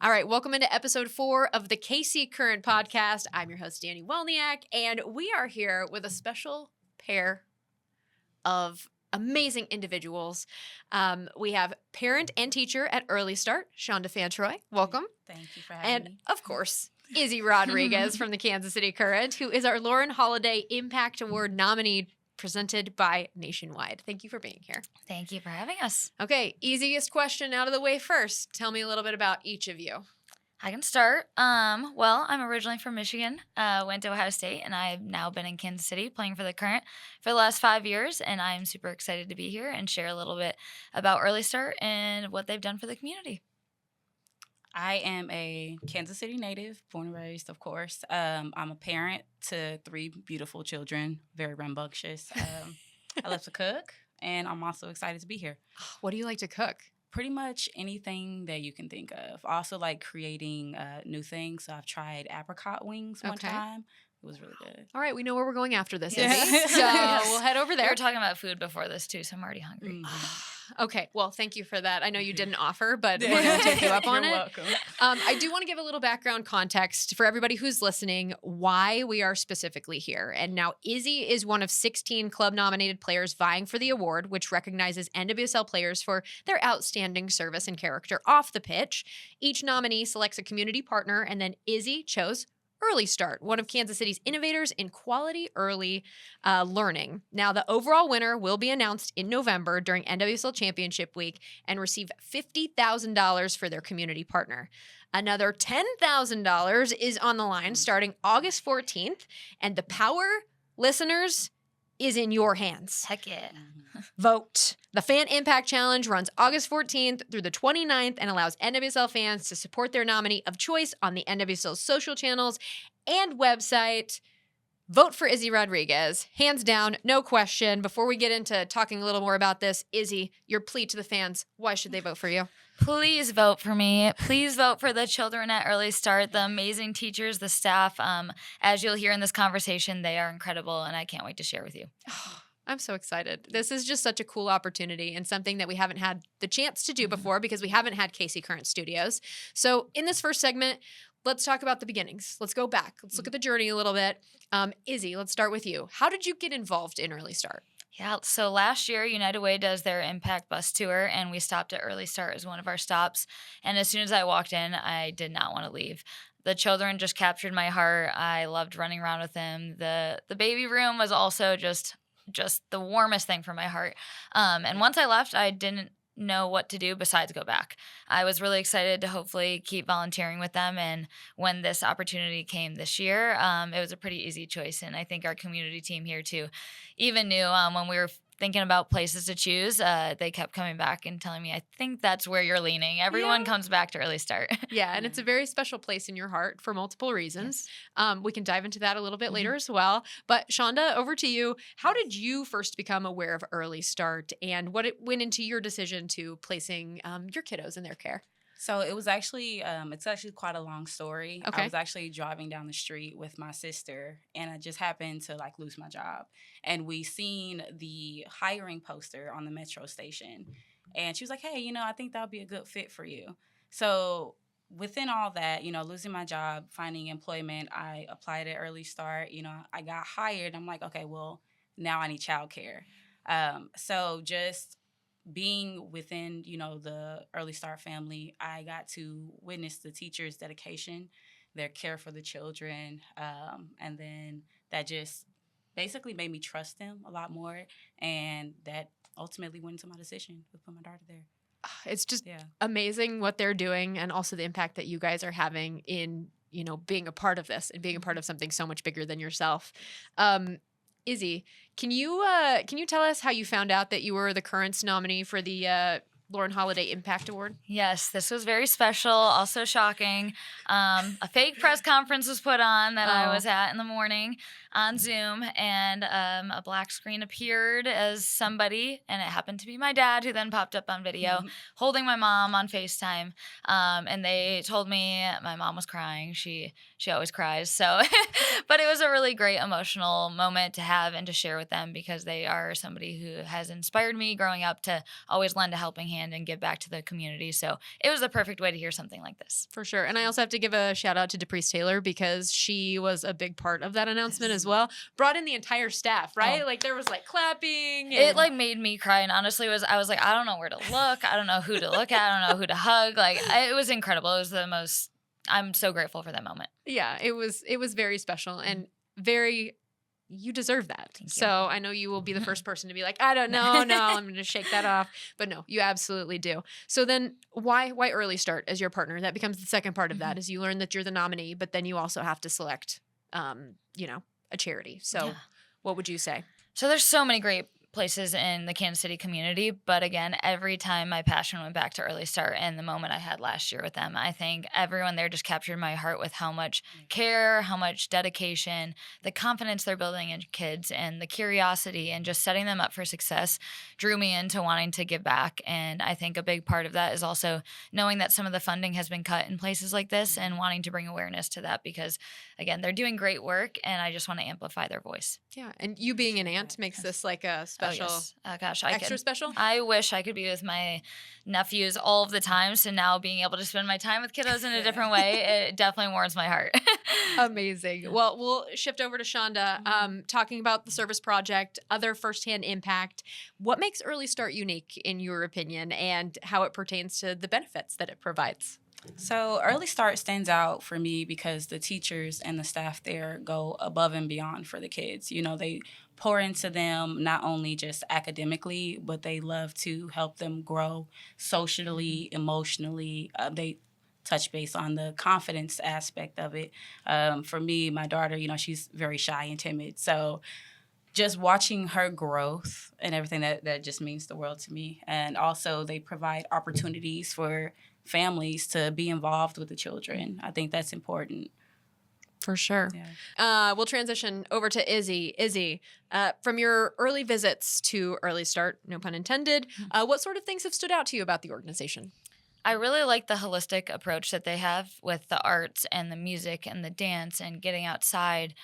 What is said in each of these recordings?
All right, welcome into episode 4 of the KC Current podcast. I'm your host, Dani Welniak, and we are here with a special pair of amazing individuals. We have parent and teacher at earlystART, Rashonda Fantroy. Welcome. Thank you for having me. And, of course, Izzy Rodriguez from the Kansas City Current, who is our Lauren Holiday Impact Award nominee presented by Nationwide. Thank you for being here. Thank you for having us. Okay, easiest question out of the way first. Tell me a little bit about each of you. I can start. Well, I'm originally from Michigan, went to Ohio State, and I've now been in Kansas City playing for the Current for the last 5 years, and I'm super excited to be here and share a little bit about earlystART and what they've done for the community. I am a Kansas City native, born and raised, of course. I'm a parent to 3 beautiful children, very rambunctious. I love to cook, and I'm also excited to be here. What do you like to cook? Pretty much anything that you can think of. I also like creating new things. So I've tried apricot wings one time. It was really good. All right, we know where we're going after this, Yes. Izzy. So we'll head over there. We were talking about food before this, too, so I'm already hungry. Okay, well, thank you for that. I know you didn't offer, but we're going to take you up on You're it. welcome. I do want to give a little background context for everybody who's listening why we are specifically here. And now Izzy is one of 16 club-nominated players vying for the award, which recognizes NWSL players for their outstanding service and character off the pitch. Each nominee selects a community partner, and then Izzy chose earlystART, one of Kansas City's innovators in quality early learning. Now, the overall winner will be announced in November during NWSL Championship Week and receive $50,000 for their community partner. Another $10,000 is on the line starting August 14th, and the power, listeners, is in your hands. Heck yeah. Vote. The Fan Impact Challenge runs August 14th through the 29th and allows NWSL fans to support their nominee of choice on the NWSL social channels and website. Vote for Izzy Rodriguez. Hands down, no question. Before we get into talking a little more about this, Izzy, your plea to the fans, why should they vote for you? Please vote for me. Please vote for the children at earlystART, the amazing teachers, the staff. As you'll hear in this conversation, they are incredible, and I can't wait to share with you. I'm so excited. This is just such a cool opportunity and something that we haven't had the chance to do before because we haven't had KC Current Studios. So in this first segment, let's talk about the beginnings. Let's go back. Let's look at the journey a little bit. Izzy, let's start with you. How did you get involved in earlystART? Yeah, so last year, United Way does their Impact Bus Tour, and we stopped at earlystART as one of our stops. And as soon as I walked in, I did not want to leave. The children just captured my heart. I loved running around with them. The baby room was also just the warmest thing for my heart. And once I left, I didn't know what to do besides go back. I was really excited to hopefully keep volunteering with them. And when this opportunity came this year, it was a pretty easy choice. And I think our community team here too even knew when we were thinking about places to choose, they kept coming back and telling me, I think that's where you're leaning. Everyone comes back to earlystART. Yeah, and it's a very special place in your heart for multiple reasons. Yes. We can dive into that a little bit later as well. But Rashonda, over to you. How did you first become aware of earlystART, and what it went into your decision to placing your kiddos in their care? So it was actually, it's actually quite a long story. Okay. I was actually driving down the street with my sister, and I just happened to lose my job. And we seen the hiring poster on the metro station, and she was like, "Hey, I think that would be a good fit for you." So within all that, losing my job, finding employment, I applied at earlystART. I got hired. I'm like, okay, well, now I need childcare. So just being within, the earlystART family, I got to witness the teachers' dedication, their care for the children, and then that just basically made me trust them a lot more, and that ultimately went into my decision to put my daughter there. It's just amazing what they're doing, and also the impact that you guys are having in, being a part of this and being a part of something so much bigger than yourself. Izzy, can you tell us how you found out that you were the Current's nominee for the Lauren Holiday Impact Award? Yes, this was very special, also shocking. A fake press conference was put on that I was at in the morning. on Zoom, and a black screen appeared as somebody, and it happened to be my dad, who then popped up on video holding my mom on FaceTime. And they told me my mom was crying. She always cries. So, but it was a really great emotional moment to have and to share with them, because they are somebody who has inspired me growing up to always lend a helping hand and give back to the community. So it was the perfect way to hear something like this. For sure. And I also have to give a shout out to DePriest Taylor, because she was a big part of that announcement as well. Brought in the entire staff, right? Oh. Like there was like clapping. It like made me cry, and honestly I was like, I don't know where to look. I don't know who to look at. I don't know who to hug. Like it was incredible. It was the most, I'm so grateful for that moment. Yeah, it was very special and very, you deserve that. Thank you. So I know you will be the first person to be like, I don't know, no, I'm going to shake that off. But no, you absolutely do. So then why Early Start as your partner? That becomes the second part of that, is you learn that you're the nominee, but then you also have to select, a charity. So what would you say? So there's so many great places in the Kansas City community, but again, every time my passion went back to Early Start and the moment I had last year with them, I think everyone there just captured my heart with how much care, how much dedication, the confidence they're building in kids, and the curiosity and just setting them up for success drew me into wanting to give back. And I think a big part of that is also knowing that some of the funding has been cut in places like this and wanting to bring awareness to that, because again, they're doing great work and I just want to amplify their voice. Yeah. And you being an aunt makes this like a special, gosh, extra special. I wish I could be with my nephews all of the time. So now being able to spend my time with kiddos in a different way, it definitely warms my heart. Amazing. Well, we'll shift over to Shonda, talking about the service project, other firsthand impact. What makes Early Start unique in your opinion, and how it pertains to the benefits that it provides? So Early Start stands out for me because the teachers and the staff there go above and beyond for the kids. You know, they pour into them not only just academically, but they love to help them grow socially, emotionally. They touch base on the confidence aspect of it. For me, my daughter, she's very shy and timid. So just watching her growth and everything, that just means the world to me. And also they provide opportunities for families to be involved with the children. I think that's important. For sure. Yeah. We'll transition over to Izzy. Izzy, from your early visits to Early Start, no pun intended, what sort of things have stood out to you about the organization? I really like the holistic approach that they have with the arts and the music and the dance and getting outside.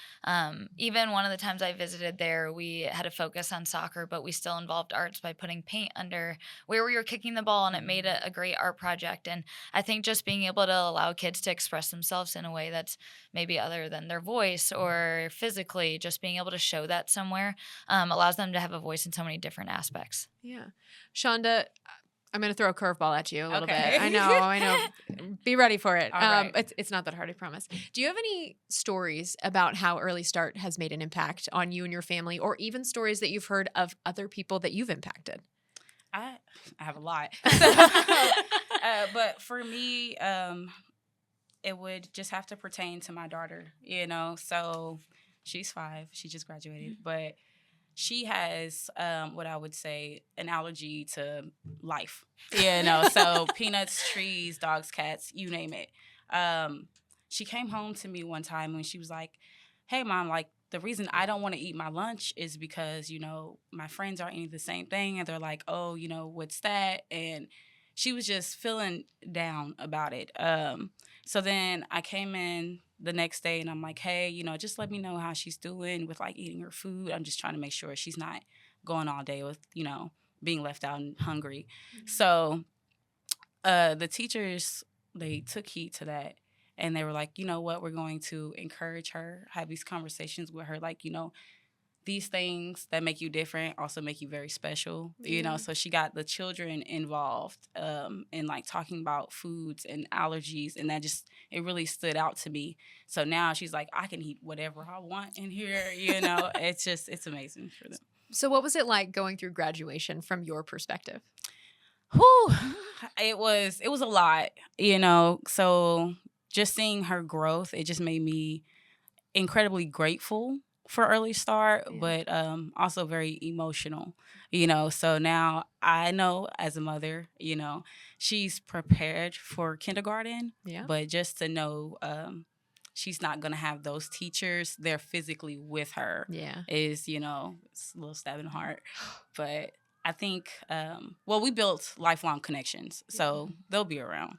Even one of the times I visited there, we had a focus on soccer, but we still involved arts by putting paint under where we were kicking the ball, and it made a great art project. And I think just being able to allow kids to express themselves in a way that's maybe other than their voice or physically, just being able to show that somewhere allows them to have a voice in so many different aspects. Yeah. Shonda, I'm going to throw a curveball at you a little Okay. bit. I know. Be ready for it. All right. It's not that hard, I promise. Do you have any stories about how Early Start has made an impact on you and your family, or even stories that you've heard of other people that you've impacted? I have a lot. But for me, it would just have to pertain to my daughter, So she's 5. She just graduated. But she has what I would say an allergy to life, so peanuts, trees, dogs, cats, you name it. She came home to me one time and she was like, hey, Mom, like the reason I don't want to eat my lunch is because, my friends aren't eating the same thing. And they're like, oh, what's that? And she was just feeling down about it. So then I came in the next day and I'm like, hey, just let me know how she's doing with like eating her food. I'm just trying to make sure she's not going all day with, being left out and hungry. Mm-hmm. So the teachers, they took heed to that. And they were like, you know what, we're going to encourage her, have these conversations with her, like, these things that make you different also make you very special, So she got the children involved in like talking about foods and allergies, and it really stood out to me. So now she's like, I can eat whatever I want in here, it's amazing for them. So what was it like going through graduation from your perspective? Whew, it was a lot, so just seeing her growth, it just made me incredibly grateful for Early Start, but also very emotional, So now I know as a mother, she's prepared for kindergarten, but just to know she's not going to have those teachers there physically with her. Yeah. Is, it's a little stab in the heart. But I think, we built lifelong connections, so they'll be around.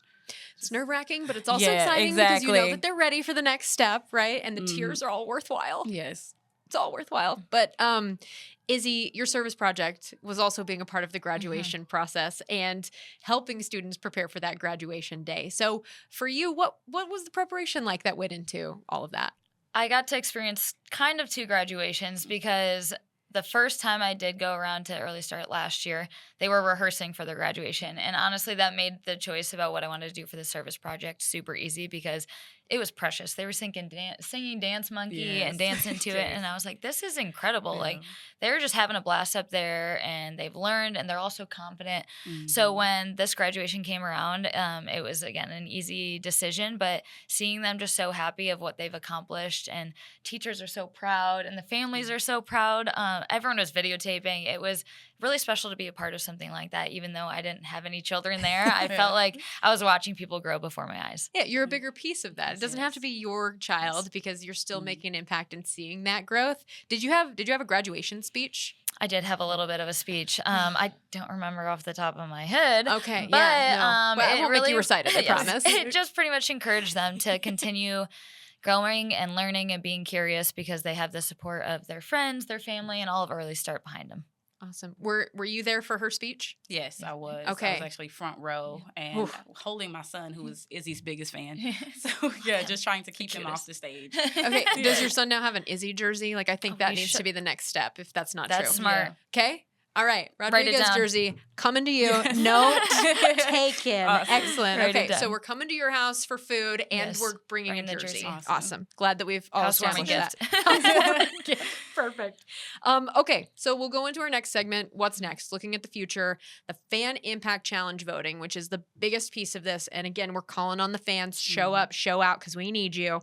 It's nerve-wracking, but it's also exciting because you know that they're ready for the next step, right? And the tears are all worthwhile. Yes. It's all worthwhile. But Izzy, your service project was also being a part of the graduation process and helping students prepare for that graduation day. So for you, what was the preparation like that went into all of that? I got to experience kind of 2 graduations because the first time I did go around to Early Start last year, they were rehearsing for their graduation. And honestly, that made the choice about what I wanted to do for the service project super easy because it was precious. They were singing Dance Monkey and dancing to it. And I was like, this is incredible. Yeah. Like, they're just having a blast up there and they've learned and they're also confident. So when this graduation came around, it was, again, an easy decision. But seeing them just so happy of what they've accomplished and teachers are so proud and the families are so proud. Everyone was videotaping. It was really special to be a part of something like that, even though I didn't have any children there. I felt like I was watching people grow before my eyes. Yeah, you're a bigger piece of that. It doesn't have to be your child because you're still making an impact and seeing that growth. Did you have a graduation speech? I did have a little bit of a speech. I don't remember off the top of my head. Okay, but, but I won't make you recite it, I promise. It just pretty much encouraged them to continue growing and learning and being curious because they have the support of their friends, their family, and all of Early Start behind them. Awesome. Were you there for her speech? Yes, I was. Okay. I was actually front row and holding my son, who was Izzy's biggest fan. So, just trying to keep him off the stage. Okay. Does your son now have an Izzy jersey? Like, I think that needs to be the next step if that's not true. That's smart. Okay. All right. Rodriguez jersey coming to you. Note taken. Awesome. Excellent. Okay. So we're coming to your house for food and we're bringing a the jersey. jersey. Awesome. Glad that we've all Housewarming established gift. that. Housewarming gift. Perfect. Okay. So we'll go into our next segment. What's next? Looking at the future, the Fan Impact Challenge voting, which is the biggest piece of this. And again, we're calling on the fans. Show up, show out, because we need you.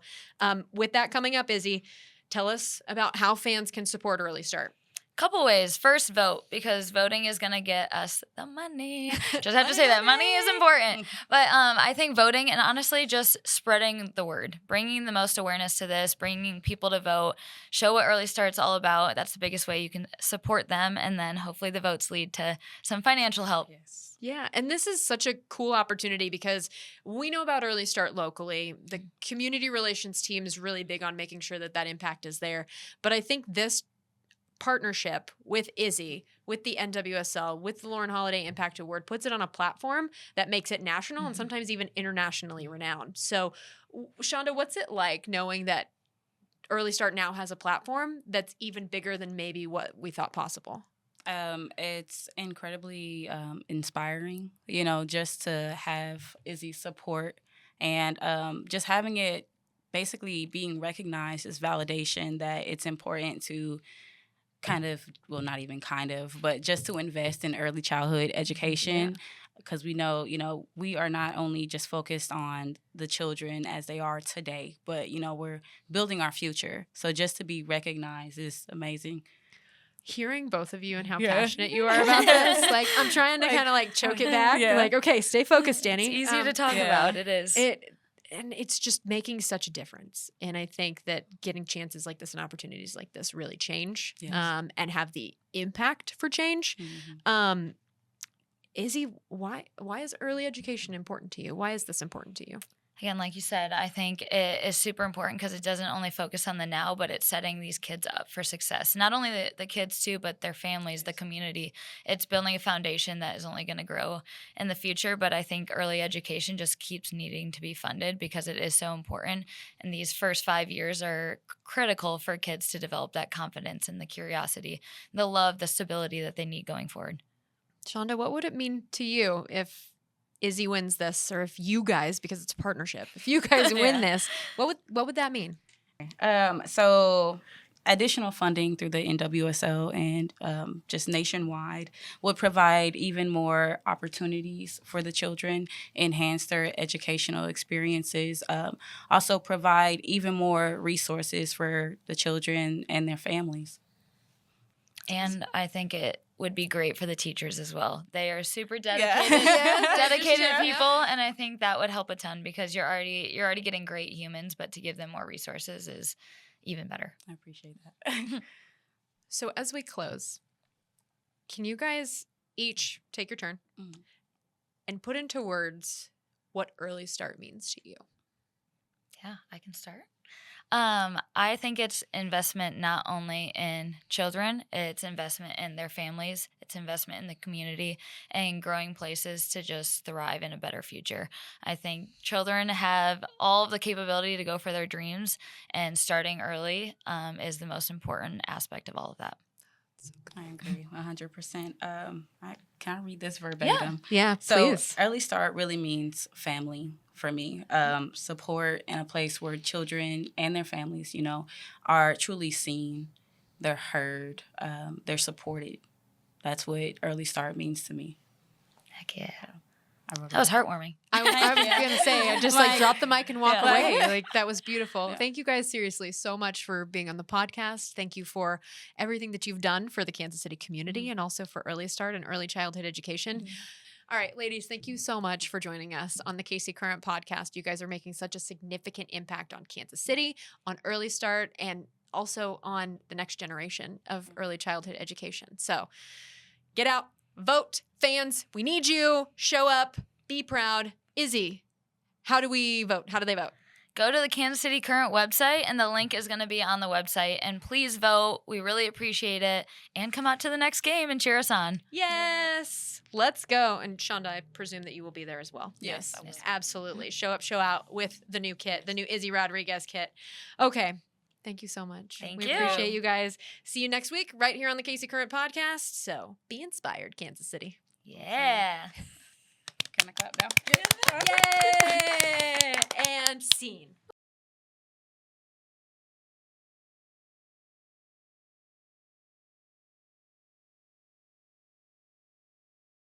With that coming up, Izzy, tell us about how fans can support Early Start. Couple ways. First, vote, because voting is going to get us the money. Just have to say that money is important. But I think voting and honestly just spreading the word, bringing the most awareness to this, bringing people to vote, show what Early Start's all about. That's the biggest way you can support them. And then hopefully the votes lead to some financial help. Yes. Yeah, and this is such a cool opportunity because we know about Early Start locally. The community relations team is really big on making sure that that impact is there. But I think this partnership with Izzy, with the NWSL, with the Lauren Holiday Impact Award puts it on a platform that makes it national and sometimes even internationally renowned. So, Shonda, what's it like knowing that Early Start now has a platform that's even bigger than maybe what we thought possible? It's incredibly inspiring, just to have Izzy's support and just having it basically being recognized as validation that it's important to but just to invest in early childhood education because we know, we are not only just focused on the children as they are today, but, we're building our future. So just to be recognized is amazing. Hearing both of you and how passionate you are about this, like I'm trying to kind of choke it back. Like, okay, stay focused, Dani. It's easy to talk about. It is. And it's just making such a difference. And I think that getting chances like this and opportunities like this really change and have the impact for change. Izzy, why is early education important to you? Why is this important to you? Again, like you said, I think it is super important because it doesn't only focus on the now, but it's setting these kids up for success. Not only the kids too, but their families, the community. It's building a foundation that is only going to grow in the future. But I think early education just keeps needing to be funded because it is so important. And these first 5 years are critical for kids to develop that confidence and the curiosity, the love, the stability that they need going forward. Shonda, what would it mean to you if Izzy wins this, or if you guys, because it's a partnership, if you guys win this, what would that mean? So additional funding through the NWSL and just nationwide would provide even more opportunities for the children, enhance their educational experiences, also provide even more resources for the children and their families. And I think it would be great for the teachers as well. They are super Yeah. dedicated, dedicated Sure. people, and I think that would help a ton because you're already getting great humans, but to give them more resources is even better. I appreciate that. So as we close, can you guys each take your turn Mhm. and put into words what early start means to you? Yeah, I can start. I think it's investment not only in children, it's investment in their families, it's investment in the community and growing places to just thrive in a better future. I think children have all of the capability to go for their dreams, and starting early is the most important aspect of all of that. I agree 100%. I can I read this verbatim? Yeah, So please. early start really means family for me. Support in a place where children and their families, are truly seen, they're heard, they're supported. That's what early start means to me. Heck yeah. I wrote That was it. heartwarming. I was going to say, I just drop the mic and walk Yeah. away. Like, that was beautiful. Yeah. Thank you guys seriously so much for being on the podcast. Thank you for everything that you've done for the Kansas City community and also for Early Start and early childhood education. All right, ladies, thank you so much for joining us on the Casey Current podcast. You guys are making such a significant impact on Kansas City, on Early Start, and also on the next generation of early childhood education. So get out, vote, fans. We need you. Show up. Be proud. Izzy, how do we vote? How do they vote? Go to the Kansas City Current website, and the link is going to be on the website. And please vote. We really appreciate it. And come out to the next game and cheer us on. Yes. Let's go. And Shonda, I presume that you will be there as well. Yes, I will. Absolutely. Show up, show out with the new kit, the new Izzy Rodriguez kit. Okay. Thank you so much. Thank we you. appreciate you guys. See you next week right here on the Casey Current podcast. So be inspired, Kansas City. Yeah. Can I clap now? Yay! And scene.